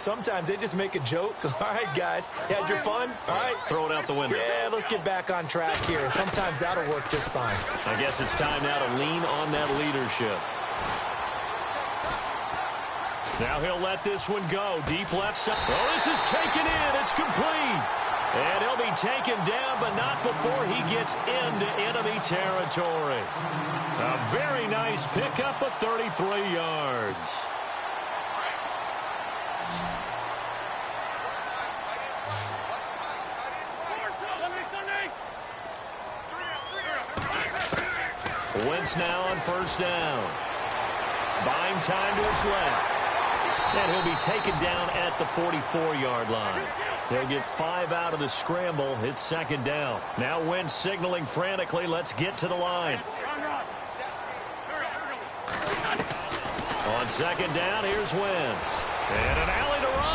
Sometimes they just make a joke. All right, guys, you had your fun? All right. Throw it out the window. Yeah, let's get back on track here. And sometimes that'll work just fine. I guess it's time now to lean on that leadership. Now he'll let this one go. Deep left side. Oh, this is taken in. It's complete. And he'll be taken down, but not before he gets into enemy territory. A very nice pickup of 33 yards. Wentz now on first down. Buying time to his left. And he'll be taken down at the 44-yard line. They'll get 5 out of the scramble. It's second down. Now Wentz signaling frantically, let's get to the line. On second down, here's Wentz. And an alley to run.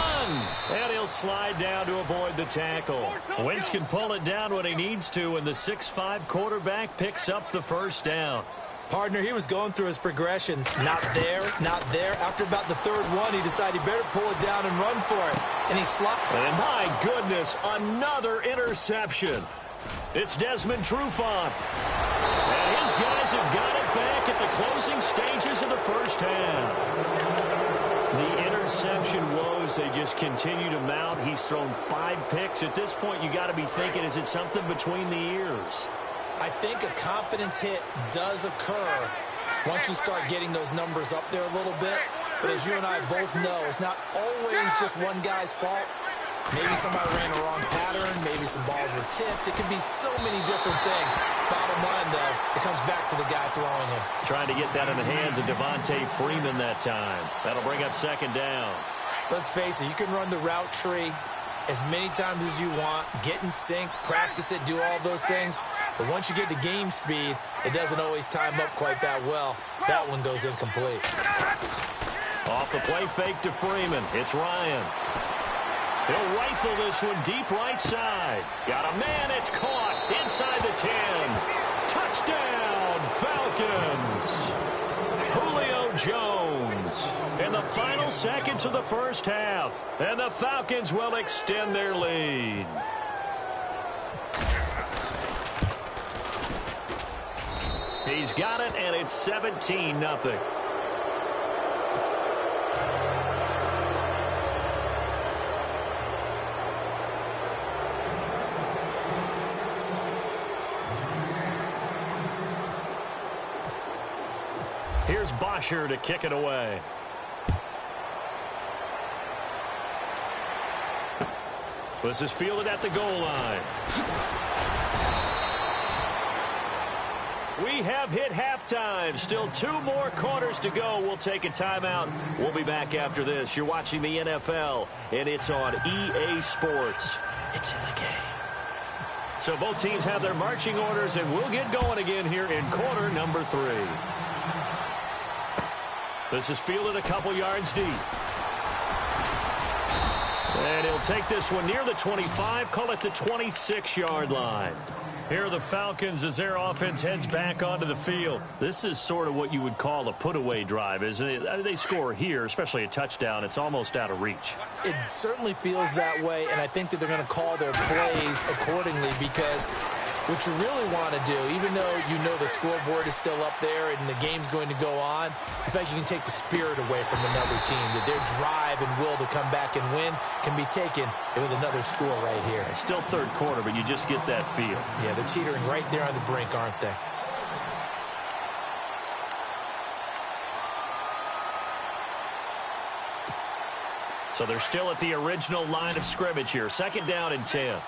And he'll slide down to avoid the tackle. Wentz can pull it down when he needs to, and the 6'5" quarterback picks up the first down. Partner, he was going through his progressions. Not there, not there. After about the third one, he decided he better pull it down and run for it. And he slopped. And my goodness, another interception. It's Desmond Trufant. And his guys have got it back at the closing stages of the first half. The interception woes, they just continue to mount. He's thrown 5 picks. At this point, you got to be thinking, is it something between the ears? I think a confidence hit does occur once you start getting those numbers up there a little bit. But as you and I both know, it's not always just one guy's fault. Maybe somebody ran the wrong pattern. Maybe some balls were tipped. It could be so many different things. Bottom line, though, it comes back to the guy throwing him. Trying to get that in the hands of Devontae Freeman that time. That'll bring up second down. Let's face it, you can run the route tree as many times as you want, get in sync, practice it, do all those things. But once you get to game speed, it doesn't always time up quite that well. That one goes incomplete. Off the play fake to Freeman. It's Ryan. He'll rifle this one deep right side. Got a man. It's caught inside the 10. Touchdown, Falcons. Julio Jones in the final seconds of the first half. And the Falcons will extend their lead. He's got it, and it's 17-0. Here's Bosher to kick it away. This is fielded at the goal line. We have hit halftime. Still 2 more quarters to go. We'll take a timeout. We'll be back after this. You're watching the NFL, and it's on EA Sports. It's in the game. So both teams have their marching orders, and we'll get going again here in quarter number 3. This is fielded a couple yards deep. And he'll take this one near the 25, call it the 26-yard line. Here are the Falcons as their offense heads back onto the field. This is sort of what you would call a put-away drive, isn't it? They score here, especially a touchdown. It's almost out of reach. It certainly feels that way, and I think that they're going to call their plays accordingly because what you really want to do, even though you know the scoreboard is still up there and the game's going to go on, I think you can take the spirit away from another team, that their drive and will to come back and win can be taken with another score right here. It's still third quarter, but you just get that feel. Yeah, they're teetering right there on the brink, aren't they? So they're still at the original line of scrimmage here. Second down and 10.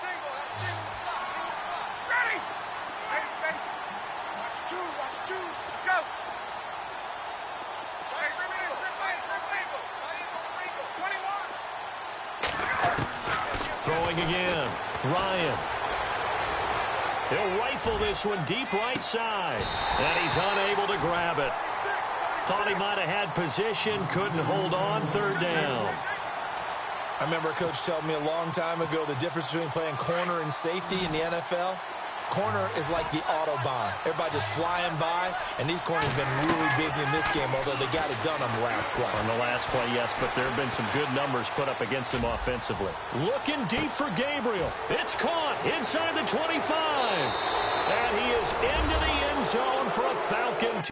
Throwing again. Ryan. He'll rifle this one deep right side. And he's unable to grab it. Thought he might have had position. Couldn't hold on. Third down. I remember a coach told me a long time ago the difference between playing corner and safety in the NFL. corner is like the Autobahn. Everybody just flying by, and these corners have been really busy in this game, although they got it done on the last play. On the last play, yes, but there have been some good numbers put up against him offensively. Looking deep for Gabriel. It's caught inside the 25. And he is into the end zone for a Falcon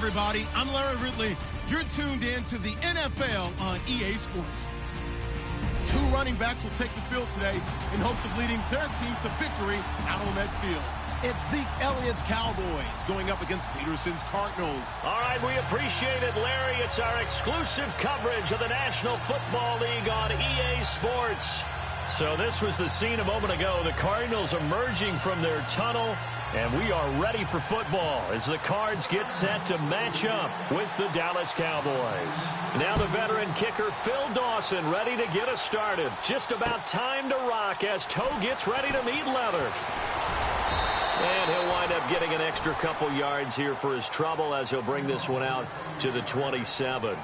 everybody. I'm Larry Ridley. You're tuned in to the NFL on EA Sports. Two running backs will take the field today in hopes of leading their team to victory out on that field. It's Zeke Elliott's Cowboys going up against Peterson's Cardinals. All right, we appreciate it, Larry. It's our exclusive coverage of the National Football League on EA Sports. So this was the scene a moment ago. The Cardinals emerging from their tunnel, and we are ready for football as the Cards get set to match up with the Dallas Cowboys. Now the veteran kicker Phil Dawson ready to get us started. Just about time to rock as Toe gets ready to meet leather. And he'll wind up getting an extra couple yards here for his trouble as he'll bring this one out to the 27.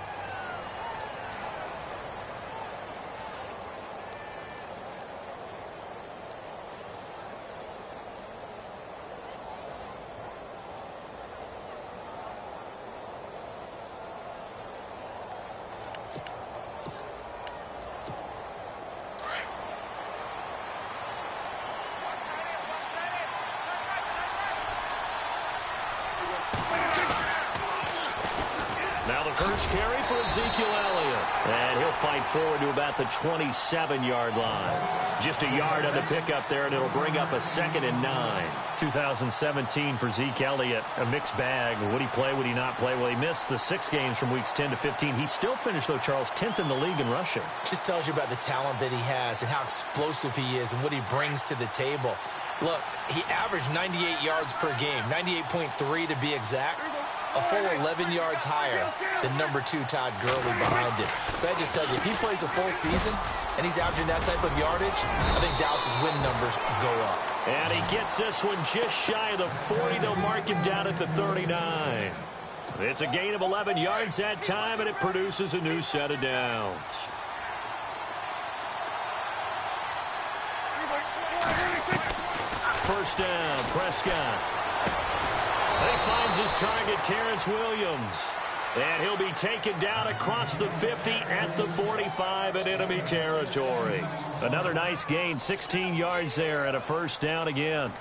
Now the first carry for Ezekiel Elliott. And he'll fight forward to about the 27-yard line. Just a yard on the pickup there, and it'll bring up a 2nd and 9. 2017 for Zeke Elliott, a mixed bag. Would he play, would he not play? Well, he missed the 6 games from weeks 10 to 15. He still finished, though, Charles, 10th in the league in rushing. Just tells you about the talent that he has and how explosive he is and what he brings to the table. Look, he averaged 98 yards per game, 98.3 to be exact. A full 11 yards higher than number 2 Todd Gurley behind him. So that just tells you, if he plays a full season and he's averaging that type of yardage, I think Dallas's win numbers go up. And he gets this one just shy of the 40. They'll mark him down at the 39. It's a gain of 11 yards that time, and it produces a new set of downs. First down, Prescott. He finds his target, Terrence Williams. And he'll be taken down across the 50 at the 45 in enemy territory. Another nice gain, 16 yards there, and a first down again.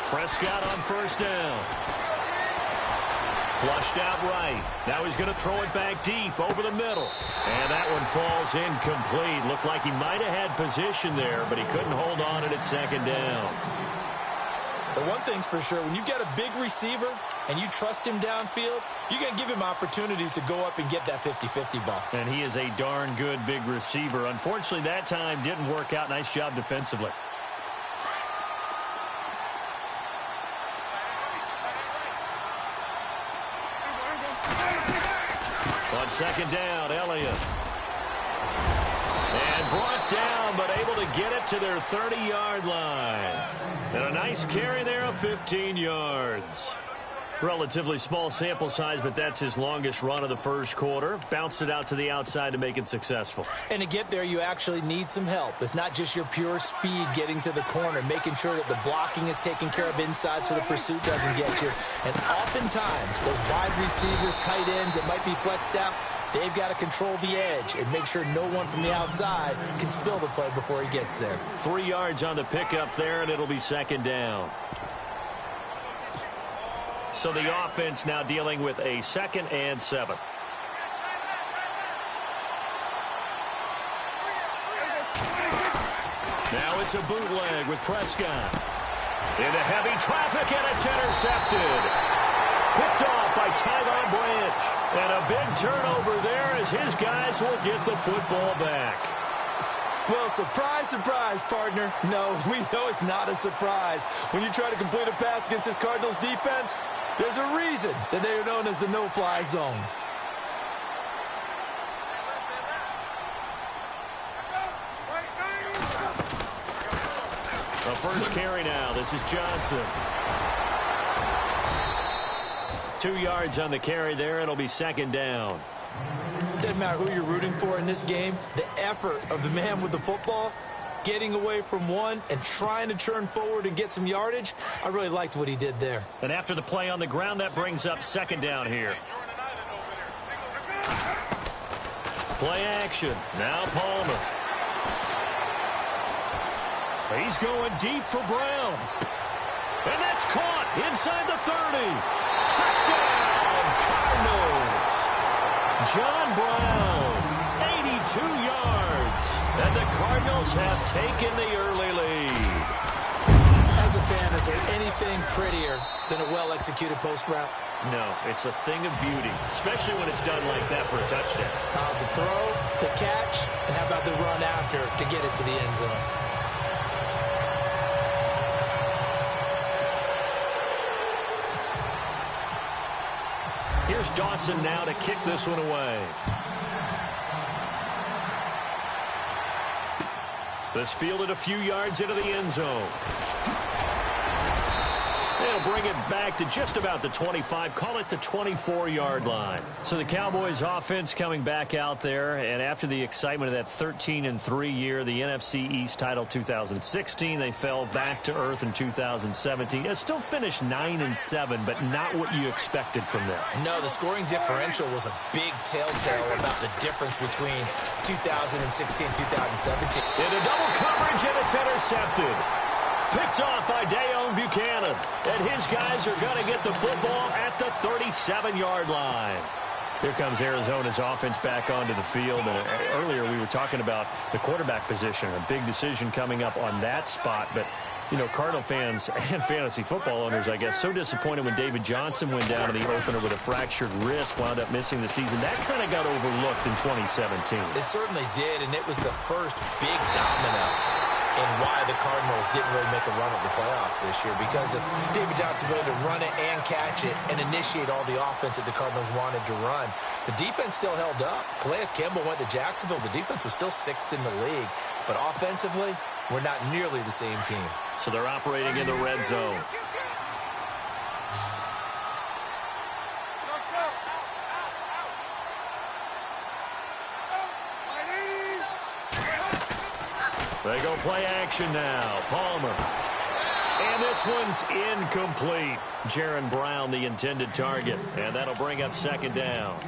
Prescott on first down. Flushed out right. Now he's going to throw it back deep over the middle. And that one falls incomplete. Looked like he might have had position there, but he couldn't hold on at 2nd down. But one thing's for sure, when you get a big receiver and you trust him downfield, you're going to give him opportunities to go up and get that 50-50 ball. And he is a darn good big receiver. Unfortunately, that time didn't work out. Nice job defensively. On 2nd down, Elliott. And brought down, but able to get it to their 30-yard line. And a nice carry there of 15 yards. Relatively small sample size, but that's his longest run of the first quarter. Bounced it out to the outside to make it successful. And to get there, you actually need some help. It's not just your pure speed getting to the corner, making sure that the blocking is taken care of inside so the pursuit doesn't get you. And oftentimes, those wide receivers, tight ends that might be flexed out, they've got to control the edge and make sure no one from the outside can spill the play before he gets there. 3 yards on the pickup there, and it'll be 2nd down. So the offense now dealing with a 2nd and 7. Now it's a bootleg with Prescott. Into heavy traffic, and it's intercepted. Picked off by Tyler Branch. And a big turnover there as his guys will get the football back. Well, surprise, surprise, partner. No, we know it's not a surprise. When you try to complete a pass against this Cardinals defense, there's a reason that they are known as the no-fly zone. The first carry now. This is Johnson. 2 yards on the carry there. It'll be 2nd down. Doesn't matter who you're rooting for in this game. The effort of the man with the football, getting away from one and trying to turn forward and get some yardage, I really liked what he did there. And after the play on the ground, that brings up 2nd down here. Play action. Now Palmer. He's going deep for Brown. And that's caught inside the 30. Touchdown, Cardinals. John Brown, 82 yards. And the Cardinals have taken the early lead. As a fan, is there anything prettier than a well-executed post route? No, it's a thing of beauty, especially when it's done like that for a touchdown. The throw, the catch, and how about the run after to get it to the end zone? Here's Dawson now to kick this one away. This fielded a few yards into the end zone. They'll bring it back to just about the 25. Call it the 24-yard line. So the Cowboys offense coming back out there, and after the excitement of that 13-3 year, the NFC East title 2016, they fell back to earth in 2017. They still finished 9-7, but not what you expected from them. No, the scoring differential was a big telltale about the difference between 2016 and 2017. Into double coverage, and it's intercepted. Picked off by Dayon Buchanan. And his guys are going to get the football at the 37-yard line. Here comes Arizona's offense back onto the field. And earlier we were talking about the quarterback position. A big decision coming up on that spot. But, you know, Cardinal fans and fantasy football owners, I guess, so disappointed when David Johnson went down in the opener with a fractured wrist, wound up missing the season. That kind of got overlooked in 2017. It certainly did, and it was the first big domino and why the Cardinals didn't really make a run at the playoffs this year, because of David Johnson's ability to run it and catch it and initiate all the offense that the Cardinals wanted to run. The defense still held up. Calais Campbell went to Jacksonville. The defense was still 6th in the league. But offensively, we're not nearly the same team. So they're operating in the red zone. They go play action now. Palmer. And this one's incomplete. Jaron Brown, the intended target. And that'll bring up second down.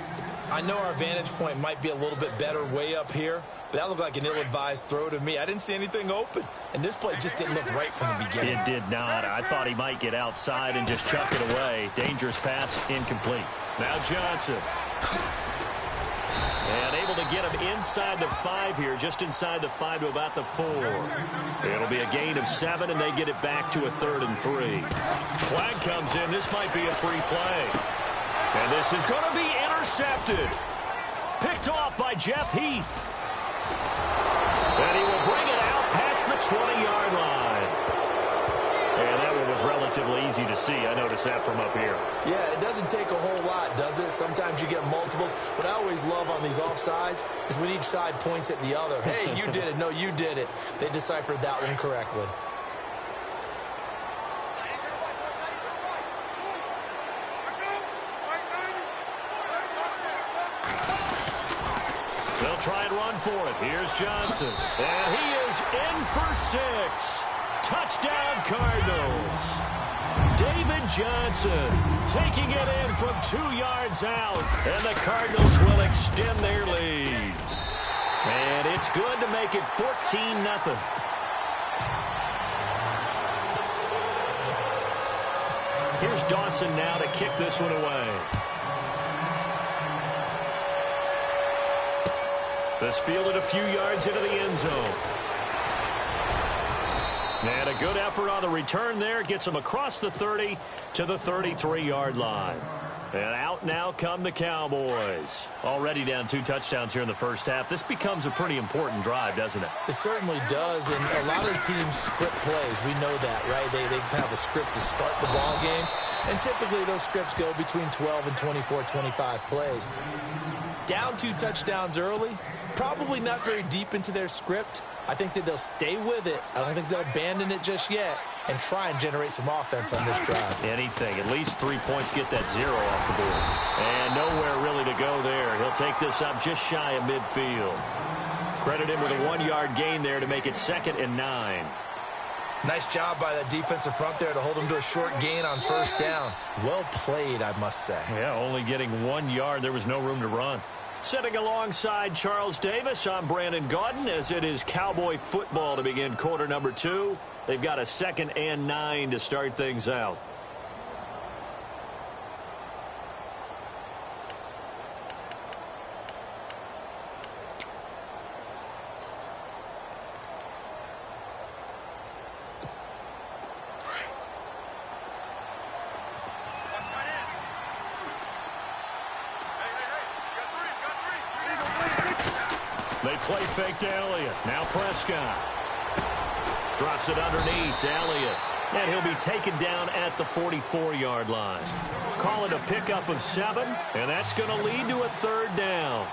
I know our vantage point might be a little bit better way up here, but that looked like an ill-advised throw to me. I didn't see anything open. And this play just didn't look right from the beginning. It did not. I thought he might get outside and just chuck it away. Dangerous pass, incomplete. Now Johnson. And able to get him inside the 5 here, just inside the 5 to about the 4. It'll be a gain of 7, and they get it back to a 3rd and 3. Flag comes in. This might be a free play. And this is going to be intercepted. Picked off by Jeff Heath. And he will bring it out past the 20-yard line. And that one was relatively easy to see. I noticed that from up here. Yeah, it doesn't take a whole lot, does it? Sometimes you get multiples. What I always love on these offsides is when each side points at the other. Hey, you did it. No, you did it. They deciphered that one correctly. They'll try and run for it. Here's Johnson. And he is in for 6. Touchdown, Cardinals. David Johnson taking it in from 2 yards out. And the Cardinals will extend their lead. And it's good to make it 14-0. Here's Dawson now to kick this one away. This fielded a few yards into the end zone. And a good effort on the return there. Gets him across the 30 to the 33-yard line. And out now come the Cowboys. Already down 2 touchdowns here in the first half. This becomes a pretty important drive, doesn't it? It certainly does, and a lot of teams script plays. We know that, right? They have a script to start the ball game, and typically those scripts go between 12 and 24, 25 plays. Down 2 touchdowns early, probably not very deep into their script. I think that they'll stay with it. I don't think they'll abandon it just yet and try and generate some offense on this drive. Anything. At least 3 points, get that 0 off the board. And nowhere really to go there. He'll take this up just shy of midfield. Credit him with a 1-yard gain there to make it 2nd and 9. Nice job by the defensive front there to hold him to a short gain on first down. Well played, I must say. Yeah, only getting 1 yard. There was no room to run. Sitting alongside Charles Davis, I'm Brandon Gaudin, as it is Cowboy football to begin quarter number 2. They've got a 2nd and 9 to start things out. They play fake to Elliott. Now Prescott. Drops it underneath to Elliott. And he'll be taken down at the 44-yard line. Call it a pickup of 7, and that's going to lead to a 3rd down.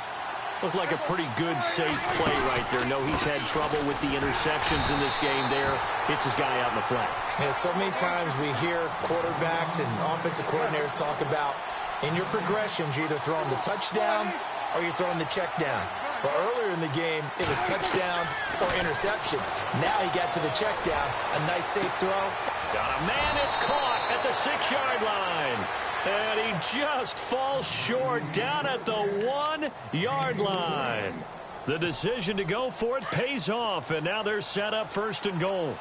Looked like a pretty good, safe play right there. No, he's had trouble with the interceptions in this game there. Hits his guy out in the flat. Yeah, so many times we hear quarterbacks and offensive coordinators talk about in your progressions, you're either throwing the touchdown or you're throwing the check down. But earlier in the game, it was touchdown or interception. Now he got to the check down. A nice, safe throw. Got a man. It's caught at the 6-yard line. And he just falls short down at the 1-yard line. The decision to go for it pays off, and now they're set up 1st and goal.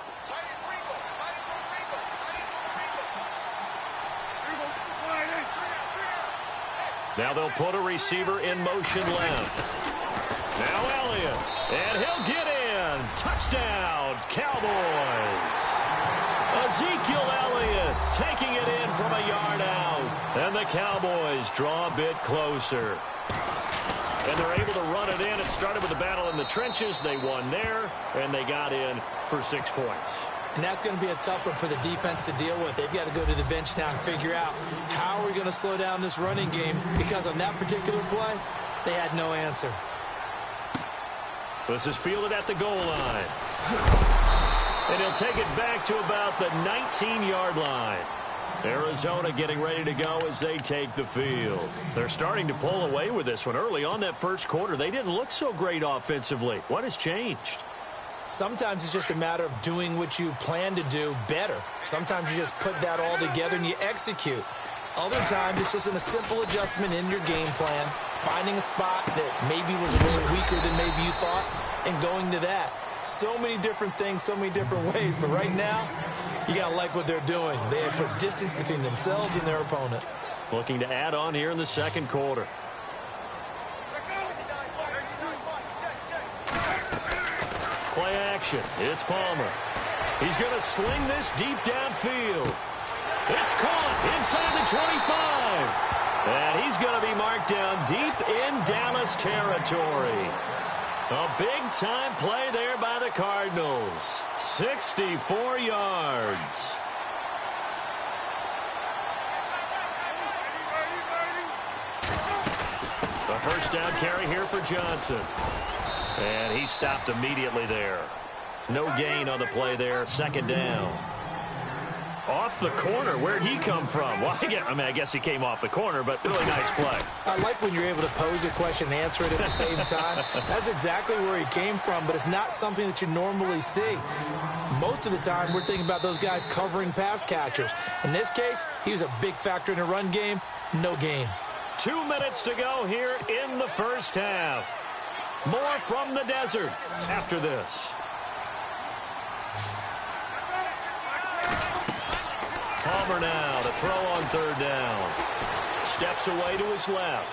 Now they'll put a receiver in motion left. Now Elliott, and he'll get in. Touchdown, Cowboys. Ezekiel Elliott taking it in from a yard out. And the Cowboys draw a bit closer. And they're able to run it in. It started with a battle in the trenches. They won there, and they got in for 6 points. And that's going to be a tough one for the defense to deal with. They've got to go to the bench now and figure out how are we going to slow down this running game, because on that particular play, they had no answer. This is fielded at the goal line. And he'll take it back to about the 19-yard line. Arizona getting ready to go as they take the field. They're starting to pull away with this one. Early on that first quarter, they didn't look so great offensively. What has changed? Sometimes it's just a matter of doing what you plan to do better. Sometimes you just put that all together and you execute. Other times it's just a simple adjustment in your game plan, finding a spot that maybe was a little weaker than maybe you thought, and going to that. So many different things, so many different ways, but right now, you got to like what they're doing. They have put distance between themselves and their opponent. Looking to add on here in the second quarter. Play action. It's Palmer. He's going to sling this deep downfield. It's caught inside the 25. And he's going to be marked down deep in Dallas territory. A big-time play there by the Cardinals. 64 yards. The first down carry here for Johnson. And he stopped immediately there. No gain on the play there. 2nd down. Off the corner. Where'd he come from? Well, I guess he came off the corner, but really nice play. I like when you're able to pose a question and answer it at the same time. That's exactly where he came from, but it's not something that you normally see. Most of the time, we're thinking about those guys covering pass catchers. In this case, he was a big factor in the run game. No gain. 2 minutes to go here in the first half. More from the desert after this. Palmer now to throw on 3rd down. Steps away to his left.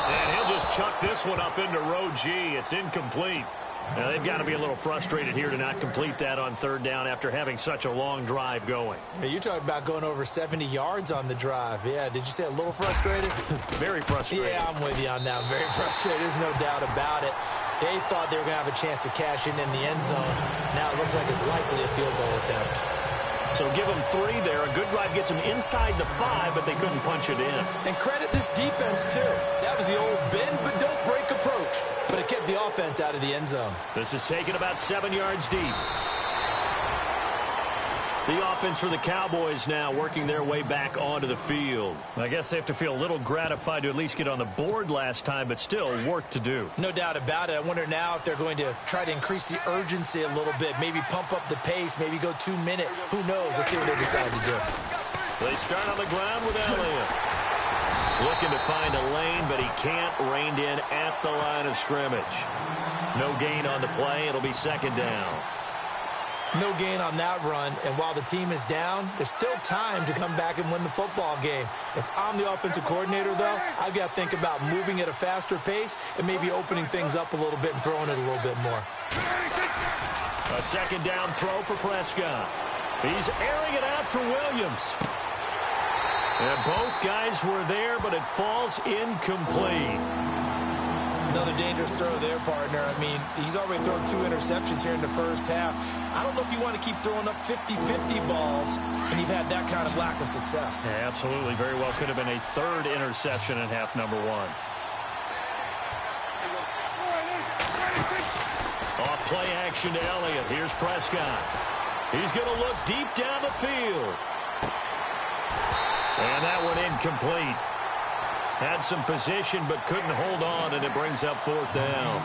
And he'll just chuck this one up into row G. It's incomplete. Now, they've got to be a little frustrated here to not complete that on 3rd down after having such a long drive going. Yeah, you're talking about going over 70 yards on the drive. Yeah, did you say a little frustrated? Very frustrated. Yeah, I'm with you on that. Very frustrated. There's no doubt about it. They thought they were going to have a chance to cash in the end zone. Now it looks like it's likely a field goal attempt. So give them 3 there. A good drive gets them inside the 5, but they couldn't punch it in. And credit this defense, too. That was the old bend but don't break approach. But it kept the offense out of the end zone. This is taken about 7 yards deep. The offense for the Cowboys now working their way back onto the field. I guess they have to feel a little gratified to at least get on the board last time, but still work to do. No doubt about it. I wonder now if they're going to try to increase the urgency a little bit, maybe pump up the pace, maybe go 2 minute. Who knows? Let's see what they decide to do. They start on the ground with Elliott. Looking to find a lane, but he can't. Reined in at the line of scrimmage. No gain on the play. It'll be second down. No gain on that run, and while the team is down, there's still time to come back and win the football game. If I'm the offensive coordinator, though, I've got to think about moving at a faster pace and maybe opening things up a little bit and throwing it a little bit more. A second down throw for Prescott. He's airing it out for Williams. And both guys were there, but it falls incomplete. Another dangerous throw there, partner. I mean, he's already thrown 2 interceptions here in the first half. I don't know if you want to keep throwing up 50-50 balls, and you've had that kind of lack of success. Yeah, absolutely. Very well could have been a 3rd interception in half number 1. Off play action to Elliott. Here's Prescott. He's going to look deep down the field. And that one incomplete. Had some position but couldn't hold on, and it brings up 4th down.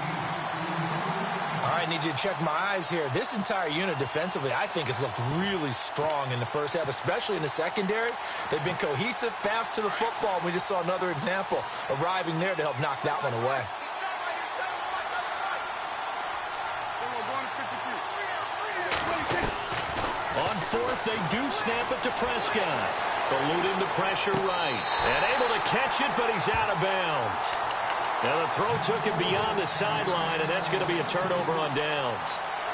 All right, need you to check my eyes here. This entire unit defensively, I think, has looked really strong in the first half, especially in the secondary. They've been cohesive, fast to the football. We just saw another example arriving there to help knock that one away. On 4th, they do snap it to Prescott. Eluding the pressure right. And able to catch it, but he's out of bounds. Now the throw took him beyond the sideline, and that's going to be a turnover on downs.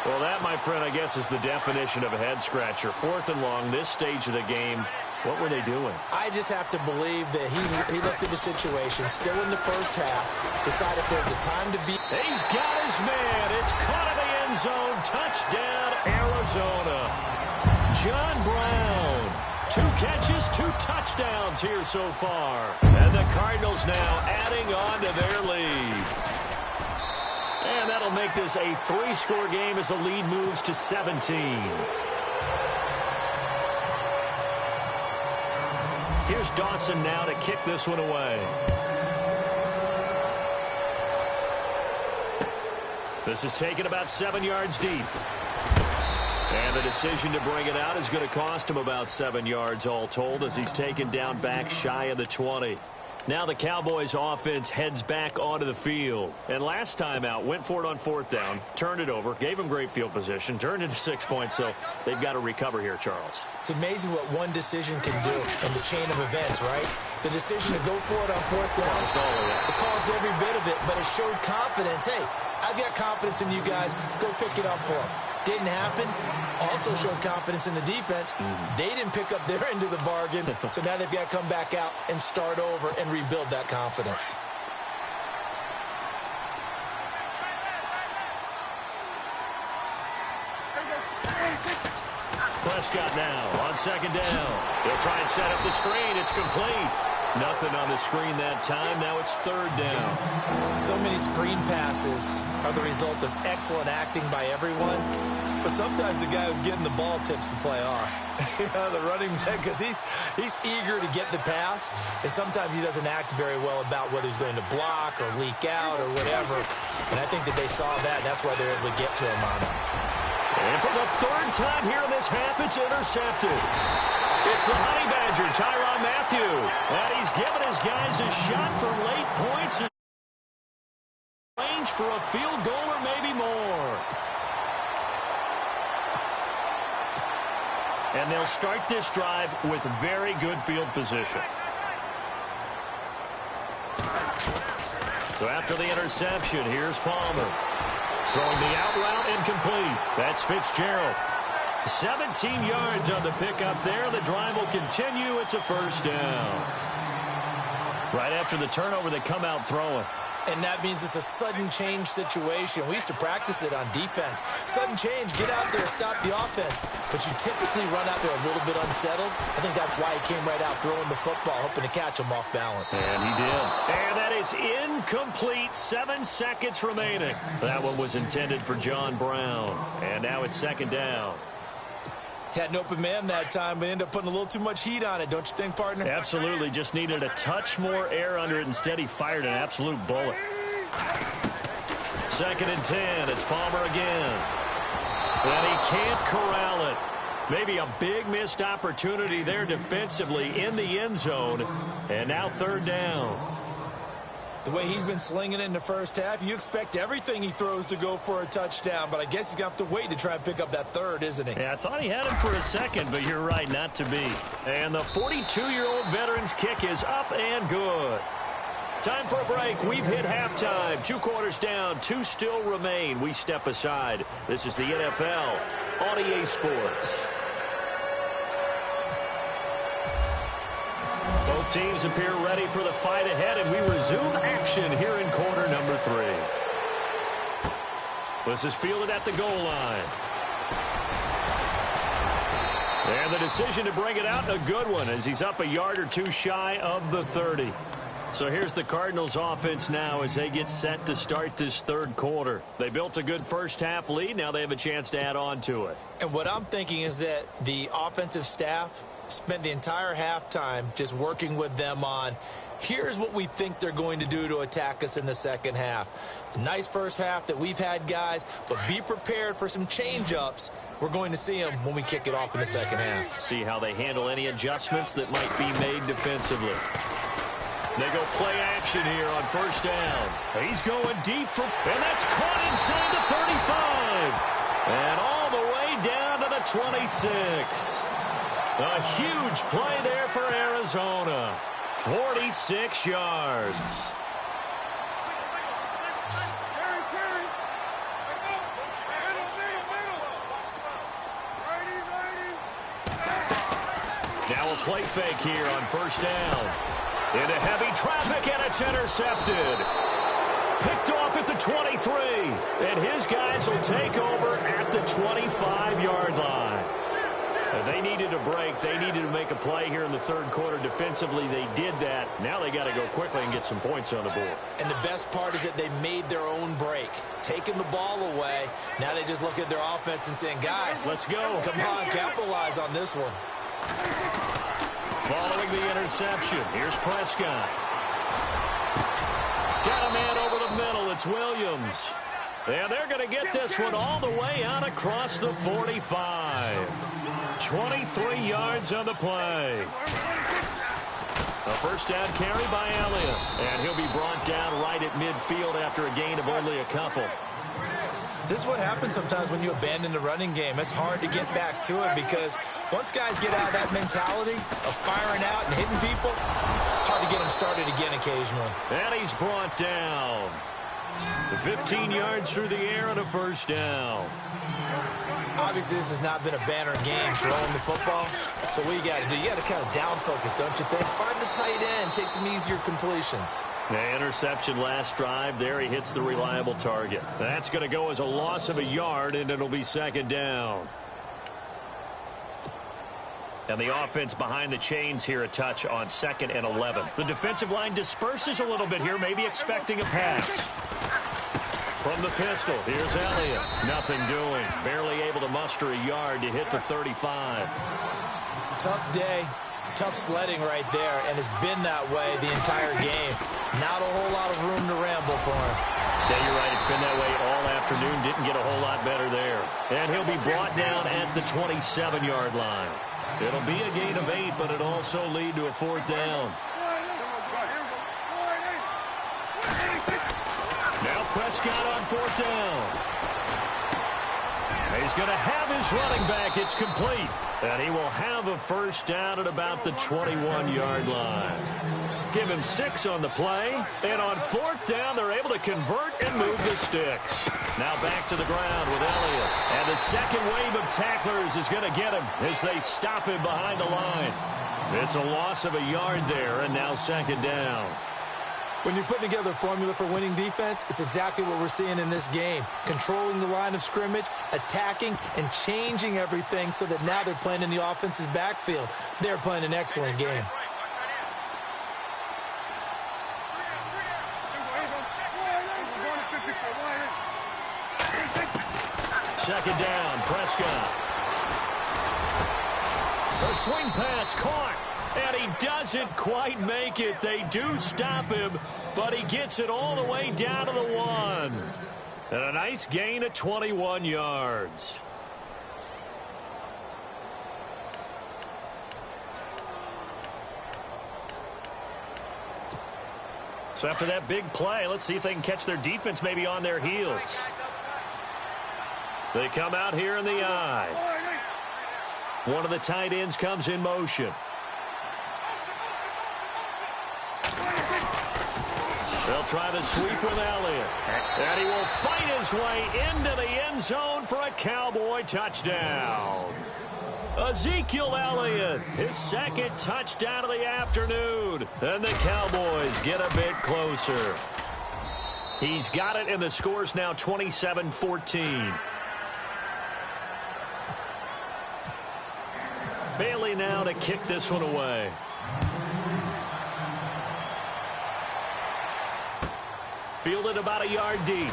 Well, that, my friend, I guess is the definition of a head-scratcher. 4th and long, this stage of the game. What were they doing? I just have to believe that he looked at the situation, still in the first half, decided if there's a time to be. He's got his man. It's caught in the end zone. Touchdown, Arizona. John Brown. 2 catches, 2 touchdowns here so far. And the Cardinals now adding on to their lead. And that'll make this a 3-score game as the lead moves to 17. Here's Dawson now to kick this one away. This is taken about 7 yards deep. And the decision to bring it out is going to cost him about 7 yards all told as he's taken down back shy of the 20. Now the Cowboys offense heads back onto the field. And last time out, went for it on 4th down, turned it over, gave him great field position, turned into 6 points, so they've got to recover here, Charles. It's amazing what one decision can do in the chain of events, right? The decision to go for it on 4th down, it caused every bit of it, but it showed confidence. Hey, I've got confidence in you guys. Go pick it up for them. Didn't happen. Also showed confidence in the defense. They didn't pick up their end of the bargain, so now they've got to come back out and start over and rebuild that confidence. Prescott now on 2nd down. They'll try and set up the screen. It's complete. Nothing on the screen that time. Now it's 3rd down. So many screen passes are the result of excellent acting by everyone. But sometimes the guy who's getting the ball tips the play off. The running back, because he's eager to get the pass, and sometimes he doesn't act very well about whether he's going to block or leak out or whatever. And I think that they saw that, and that's why they're able to get to him on it. And for the 3rd time here in this half, it's intercepted. It's the Honey Badger, Tyrann Mathieu. And he's given his guys a shot for late points. Range for a field goal or maybe more. And they'll start this drive with very good field position. So after the interception, here's Palmer. Throwing the out route incomplete. That's Fitzgerald. 17 yards on the pickup there. The drive will continue. It's a 1st down. Right after the turnover, they come out throwing. And that means it's a sudden change situation. We used to practice it on defense. Sudden change, get out there, stop the offense. But you typically run out there a little bit unsettled. I think that's why he came right out throwing the football, hoping to catch him off balance. And he did. And that is incomplete. 7 seconds remaining. That one was intended for John Brown. And now it's 2nd down. Had an open man that time, but ended up putting a little too much heat on it, don't you think, partner? Absolutely. Just needed a touch more air under it. Instead, he fired an absolute bullet. 2nd and 10. It's Palmer again. And he can't corral it. Maybe a big missed opportunity there defensively in the end zone. And now third down. The way he's been slinging it in the first half, you expect everything he throws to go for a touchdown, but I guess he's going to have to wait to try and pick up that third, isn't he? Yeah, I thought he had him for a second, but you're right, not to be. And the 42-year-old veteran's kick is up and good. Time for a break. We've hit halftime. 2 quarters down, 2 still remain. We step aside. This is the NFL on EA Sports. Both teams appear ready for the fight ahead, and we resume action here in quarter number 3. This is fielded at the goal line. And the decision to bring it out, a good one, as he's up a yard or 2 shy of the 30. So here's the Cardinals offense now as they get set to start this third quarter. They built a good first half lead. Now they have a chance to add on to it. And what I'm thinking is that the offensive staff spent the entire halftime just working with them on, here's what we think they're going to do to attack us in the second half. A nice first half that we've had, guys, but be prepared for some change-ups. We're going to see them when we kick it off in the second half. See how they handle any adjustments that might be made defensively. They go play action here on first down. He's going deep for, and that's caught inside the 35. And all the way down to the 26. A huge play there for Arizona. 46 yards. Now a play fake here on first down. Into heavy traffic, and it's intercepted. Picked off at the 23. And his guys will take over at the 25-yard line. They needed a break. They needed to make a play here in the third quarter. Defensively, they did that. Now they got to go quickly and get some points on the board. And the best part is that they made their own break. Taking the ball away. Now they just look at their offense and saying, guys, let's go. Come on, capitalize on this one. Following the interception, here's Prescott. Got a man over the middle. It's Williams. And they're going to get this one all the way out across the 45. 23 yards on the play. A first down carry by Elliott. And he'll be brought down right at midfield after a gain of only a couple. This is what happens sometimes when you abandon the running game. It's hard to get back to it because once guys get out of that mentality of firing out and hitting people, hard to get them started again occasionally. And he's brought down. 15 yards through the air and a first down. Obviously, this has not been a banner game throwing the football. So what you got to do, you got to kind of down focus, don't you think? Find the tight end, take some easier completions. The interception last drive. There he hits the reliable target. That's going to go as a loss of a yard, and it'll be second down. And the offense behind the chains here a touch on 2nd and 11. The defensive line disperses a little bit here, maybe expecting a pass. From the pistol, here's Elliott. Nothing doing. Barely able to muster a yard to hit the 35. Tough day. Tough sledding right there, and it's been that way the entire game. Not a whole lot of room to ramble for him. Yeah, you're right. It's been that way all afternoon. Didn't get a whole lot better there. And he'll be brought down at the 27-yard line. It'll be a gain of 8, but it'll also lead to a 4th down. Now Prescott on 4th down. He's going to have his running back. It's complete. And he will have a first down at about the 21-yard line. Give him 6 on the play. And on 4th down, they're able to convert and move the sticks. Now back to the ground with Elliott. And the second wave of tacklers is going to get him as they stop him behind the line. It's a loss of a yard there, and now second down. When you're putting together a formula for winning defense, it's exactly what we're seeing in this game. Controlling the line of scrimmage, attacking, and changing everything so that now they're playing in the offense's backfield. They're playing an excellent game. Second down, Prescott. The swing pass caught. And he doesn't quite make it. They do stop him, but he gets it all the way down to the 1. And a nice gain of 21 yards. So after that big play, let's see if they can catch their defense maybe on their heels. They come out here in the eye. One of the tight ends comes in motion. They'll try the sweep with Elliott. And he will fight his way into the end zone for a Cowboy touchdown. Ezekiel Elliott, his second touchdown of the afternoon. And the Cowboys get a bit closer. He's got it, and the score's now 27-14. Bailey now to kick this one away. Fielded about a yard deep.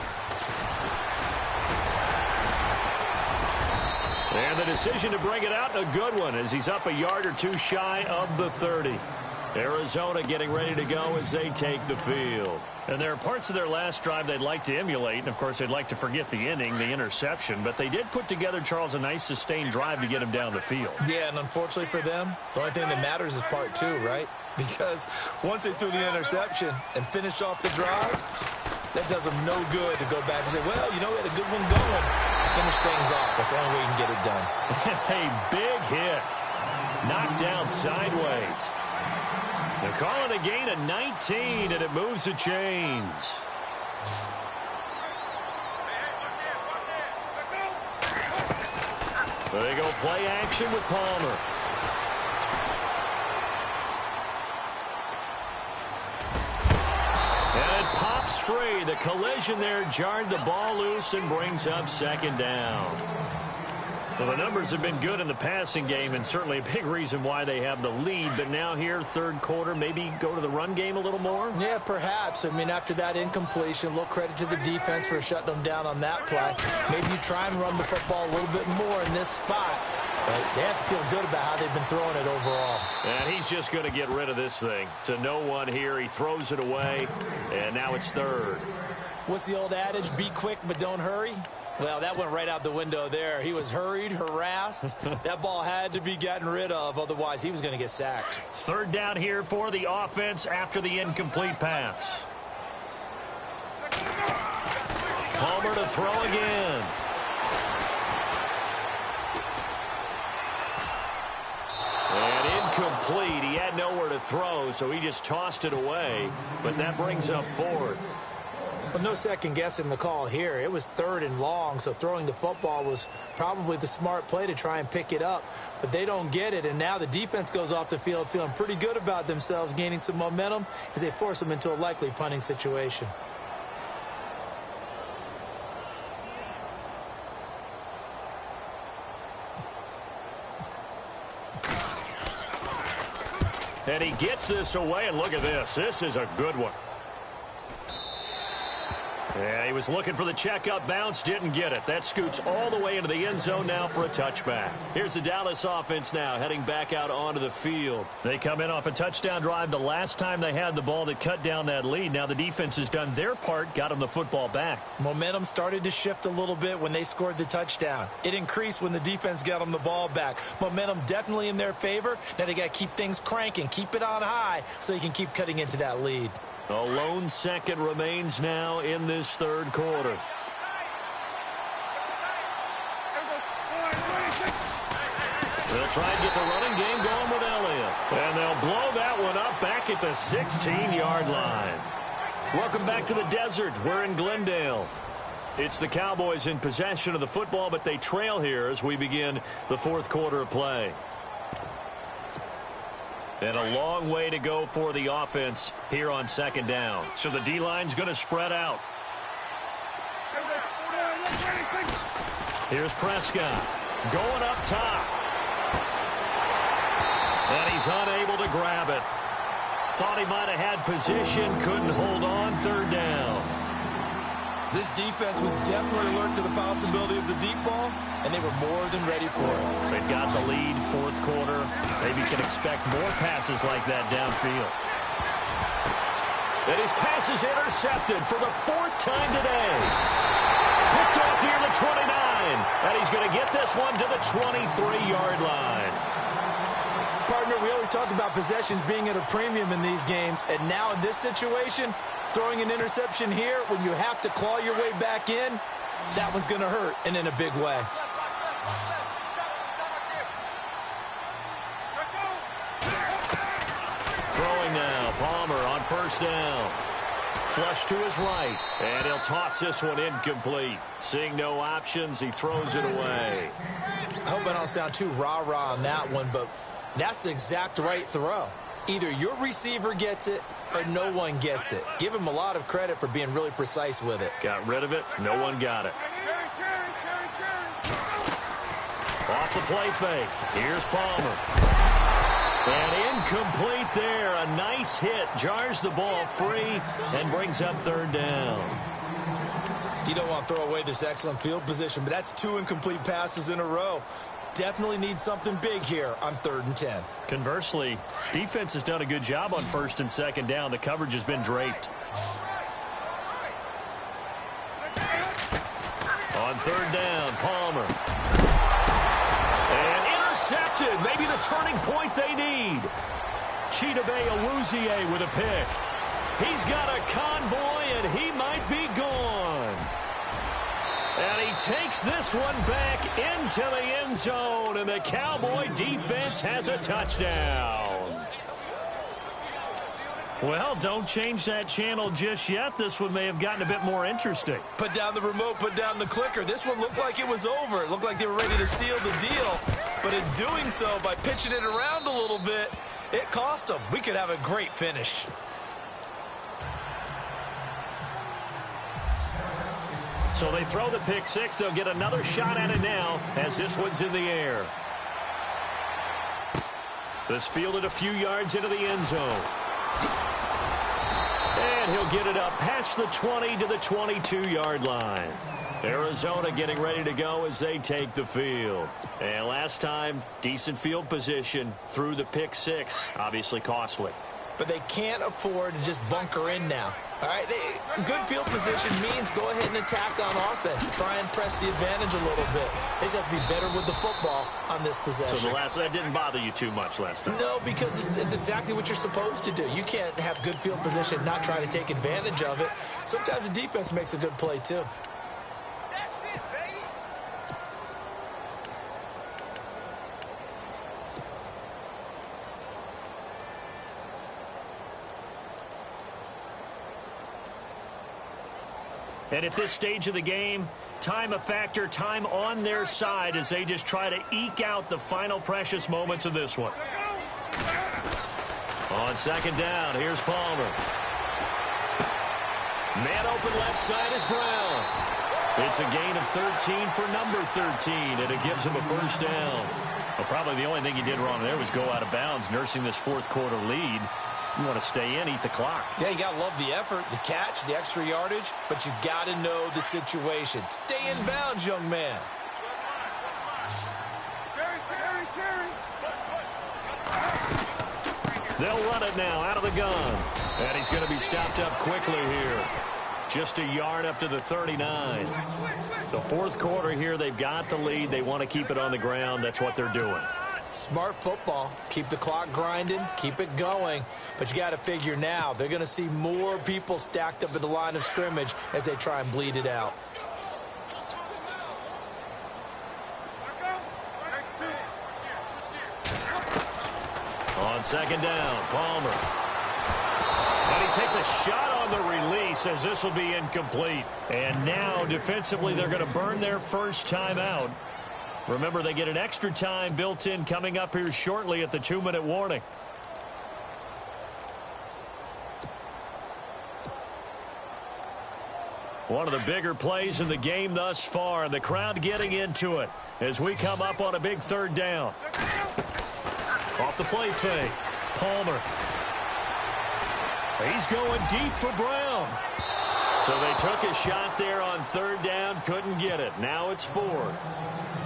And the decision to bring it out, a good one, as he's up a yard or two shy of the 30. Arizona getting ready to go as they take the field. And there are parts of their last drive they'd like to emulate. And, of course, they'd like to forget the inning, the interception. But they did put together, Charles, a nice sustained drive to get him down the field. Yeah, and unfortunately for them, the only thing that matters is part two, right? Because once they threw the interception and finished off the drive, that does them no good to go back and say, well, you know, we had a good one going. Finish things off. That's the only way you can get it done. A big hit. Knocked down sideways. They're calling a gain of 19, and it moves the chains. They go play action with Palmer. And it pops free. The collision there jarred the ball loose and brings up second down. Well, the numbers have been good in the passing game, and certainly a big reason why they have the lead. But now here, third quarter, maybe go to the run game a little more? Yeah, perhaps. I mean, after that incompletion, a little credit to the defense for shutting them down on that play. Maybe you try and run the football a little bit more in this spot. But they have to feel good about how they've been throwing it overall. And he's just going to get rid of this thing. To no one here, he throws it away, and now it's third. What's the old adage? Be quick, but don't hurry? Well, that went right out the window there. He was hurried, harassed. That ball had to be gotten rid of. Otherwise, he was going to get sacked. Third down here for the offense after the incomplete pass. Palmer to throw again. And incomplete. He had nowhere to throw, so he just tossed it away. But that brings up fourth. Well, no second guessing the call here. It was third and long, so throwing the football was probably the smart play to try and pick it up. But they don't get it, and now the defense goes off the field feeling pretty good about themselves, gaining some momentum as they force them into a likely punting situation. And he gets this away, and look at this. This is a good one. Yeah, he was looking for the checkup bounce, didn't get it. That scoots all the way into the end zone now for a touchback. Here's the Dallas offense now heading back out onto the field. They come in off a touchdown drive the last time they had the ball that cut down that lead. Now the defense has done their part, got them the football back. Momentum started to shift a little bit when they scored the touchdown. It increased when the defense got them the ball back. Momentum definitely in their favor. Now they got to keep things cranking, keep it on high so they can keep cutting into that lead. A lone second remains now in this third quarter. They'll try and get the running game going with Elliott. And they'll blow that one up back at the 16-yard line. Welcome back to the desert. We're in Glendale. It's the Cowboys in possession of the football, but they trail here as we begin the fourth quarter of play. And a long way to go for the offense here on second down. So the D-line's going to spread out. Here's Prescott going up top. And he's unable to grab it. Thought he might have had position, couldn't hold on, third down. This defense was definitely alert to the possibility of the deep ball, and they were more than ready for it. They've got the lead, fourth quarter. Maybe can expect more passes like that downfield. And his pass is intercepted for the fourth time today. Picked off near the 29, and he's going to get this one to the 23-yard line. Partner, we always talk about possessions being at a premium in these games, and now in this situation, throwing an interception here when you have to claw your way back in, that one's going to hurt, and in a big way. Throwing now, Palmer on first down. Flush to his right, and he'll toss this one incomplete. Seeing no options, he throws it away. I hope I don't sound too rah-rah on that one, but that's the exact right throw. Either your receiver gets it or no one gets it. Give him a lot of credit for being really precise with it. Got rid of it. No one got it. Off the play fake. Here's Palmer. And incomplete there. A nice hit. Jars the ball free and brings up third down. You don't want to throw away this excellent field position, but that's 2 incomplete passes in a row. Definitely need something big here on 3rd and 10. Conversely, defense has done a good job on 1st and 2nd down. The coverage has been draped. On 3rd down, Palmer. And intercepted. Maybe the turning point they need. Chidobe Awuzie with a pick. He's got a convoy, and he might be gone. And he takes this one back into the end zone, and the Cowboy defense has a touchdown. Well, don't change that channel just yet. This one may have gotten a bit more interesting. Put down the remote, put down the clicker. This one looked like it was over. It looked like they were ready to seal the deal. But in doing so, by pitching it around a little bit, it cost them. We could have a great finish. So they throw the pick six. They'll get another shot at it now as this one's in the air. This fielded a few yards into the end zone. And he'll get it up past the 20 to the 22-yard line. Arizona getting ready to go as they take the field. And last time, decent field position through the pick six. Obviously costly. But they can't afford to just bunker in now. All right, good field position means go ahead and attack on offense. Try and press the advantage a little bit. They just have to be better with the football on this possession. So that didn't bother you too much last time? No, because it's exactly what you're supposed to do. You can't have good field position and not try to take advantage of it. Sometimes the defense makes a good play, too. And at this stage of the game, time a factor, time on their side as they just try to eke out the final precious moments of this one. On second down, here's Palmer. Man open left side is Brown. It's a gain of 13 for number 13, and it gives him a first down. Well, probably the only thing he did wrong there was go out of bounds, nursing this fourth quarter lead. You want to stay in, eat the clock. Yeah, you got to love the effort, the catch, the extra yardage, but you got to know the situation. Stay in bounds, young man. They'll run it now out of the gun. And he's going to be stopped up quickly here. Just a yard up to the 39. The fourth quarter here, they've got the lead. They want to keep it on the ground. That's what they're doing. Smart football. Keep the clock grinding. Keep it going. But you got to figure now, they're going to see more people stacked up at the line of scrimmage as they try and bleed it out. On second down, Palmer. And he takes a shot on the release as this will be incomplete. And now, defensively, they're going to burn their first time out. Remember, they get an extra time built in coming up here shortly at the 2-minute warning. One of the bigger plays in the game thus far, and the crowd getting into it as we come up on a big third down. Off the play fake, Palmer. He's going deep for Brown. So they took a shot there on third down, couldn't get it. Now it's fourth.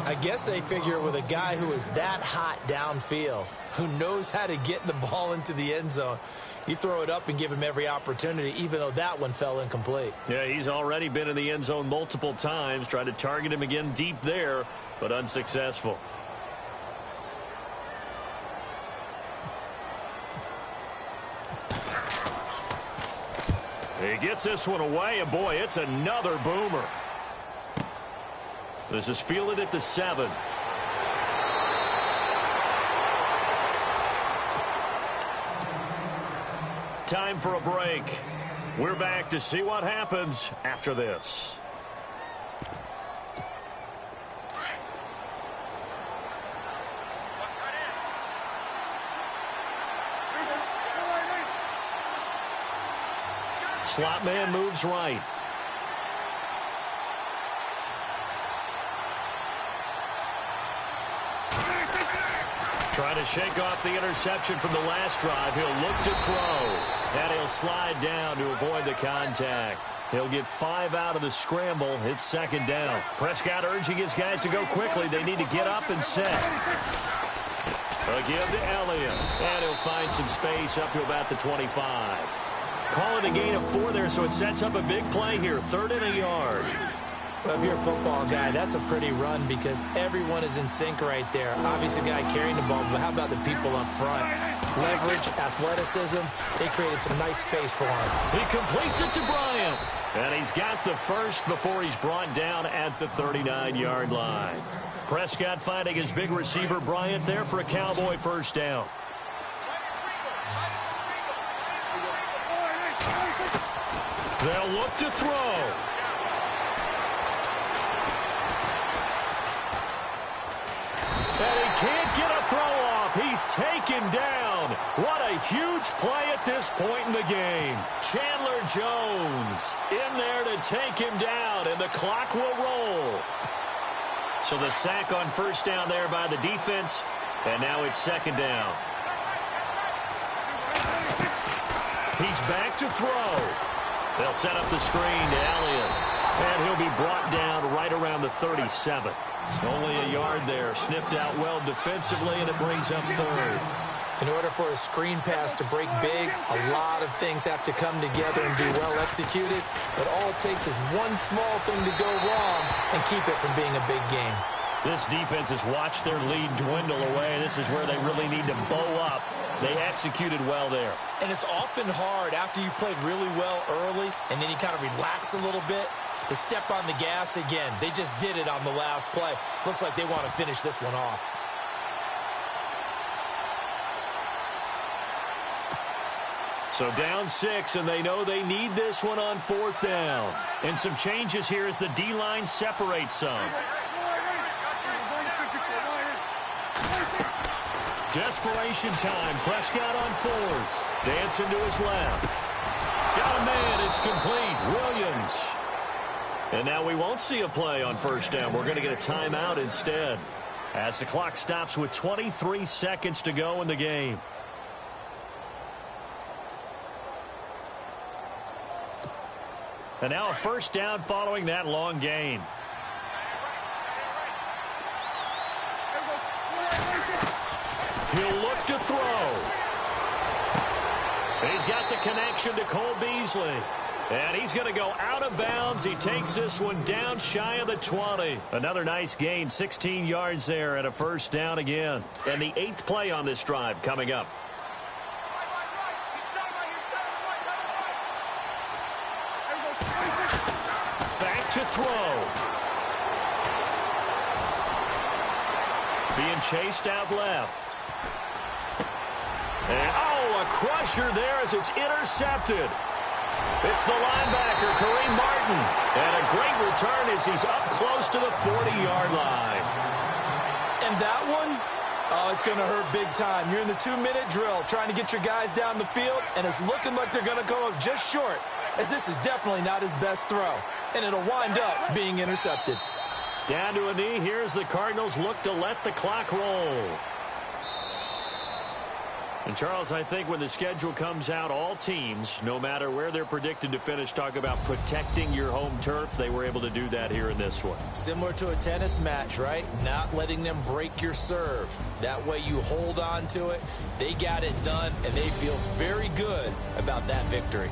I guess they figure with a guy who is that hot downfield, who knows how to get the ball into the end zone, you throw it up and give him every opportunity, even though that one fell incomplete. Yeah, he's already been in the end zone multiple times, tried to target him again deep there, but unsuccessful. He gets this one away, and boy, it's another boomer. This is fielded at the 7. Time for a break. We're back to see what happens after this. Slot man moves right. Trying to shake off the interception from the last drive. He'll look to throw. And he'll slide down to avoid the contact. He'll get 5 out of the scramble. It's second down. Prescott urging his guys to go quickly. They need to get up and set. A give to Elliott. And he'll find some space up to about the 25. Call it a gain of 4 there, so it sets up a big play here. 3rd and a yard. Well, if you're a football guy, that's a pretty run because everyone is in sync right there. Obviously, the guy carrying the ball, but how about the people up front? Leverage, athleticism, they created some nice space for him. He completes it to Bryant. And he's got the first before he's brought down at the 39-yard line. Prescott finding his big receiver Bryant there for a Cowboy first down. They'll look to throw. And he can't get a throw off. He's taken down. What a huge play at this point in the game. Chandler Jones in there to take him down, and the clock will roll. So the sack on first down there by the defense, and now it's second down. He's back to throw. They'll set up the screen to Elliott, and he'll be brought down right around the 37. Only a yard there. Sniffed out well defensively, and it brings up 3rd. In order for a screen pass to break big, a lot of things have to come together and be well executed. But all it takes is one small thing to go wrong and keep it from being a big game. This defense has watched their lead dwindle away. This is where they really need to bow up. They executed well there. And it's often hard after you've played really well early and then you kind of relax a little bit to step on the gas again. They just did it on the last play. Looks like they want to finish this one off. So down 6, and they know they need this one on 4th down. And some changes here as the D-line separates some. Desperation time. Prescott on 4th. Dancing to his left. Got a man. It's complete. Williams. And now we won't see a play on first down. We're going to get a timeout instead, as the clock stops with 23 seconds to go in the game. And now a first down following that long gain. He'll look to throw. He's got the connection to Cole Beasley. And he's going to go out of bounds. He takes this one down shy of the 20. Another nice gain, 16 yards there, and a first down again. And the 8th play on this drive coming up. Back to throw. Being chased out left. And, oh, a crusher there as it's intercepted. It's the linebacker, Kareem Martin. And a great return as he's up close to the 40-yard line. And that one, oh, it's going to hurt big time. You're in the 2-minute drill trying to get your guys down the field, and it's looking like they're going to come up just short, as this is definitely not his best throw. And it'll wind up being intercepted. Down to a knee. Here's the Cardinals look to let the clock roll. And, Charles, I think when the schedule comes out, all teams, no matter where they're predicted to finish, talk about protecting your home turf. They were able to do that here in this one. Similar to a tennis match, right? Not letting them break your serve. That way you hold on to it. They got it done, and they feel very good about that victory.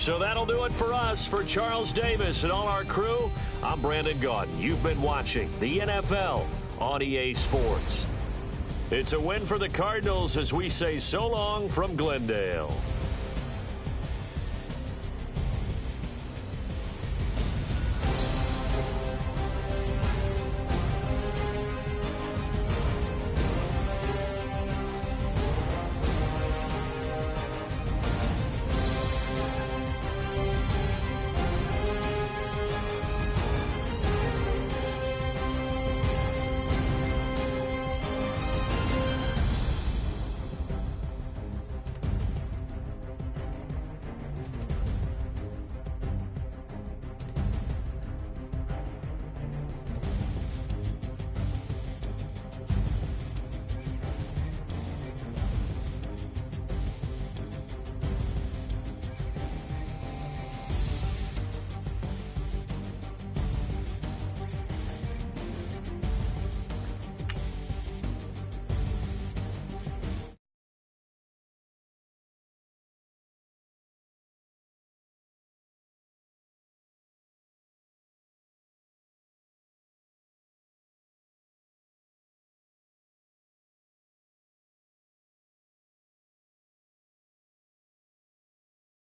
So that'll do it for us. For Charles Davis and all our crew, I'm Brandon Gaudin. You've been watching the NFL on EA Sports. It's a win for the Cardinals as we say so long from Glendale.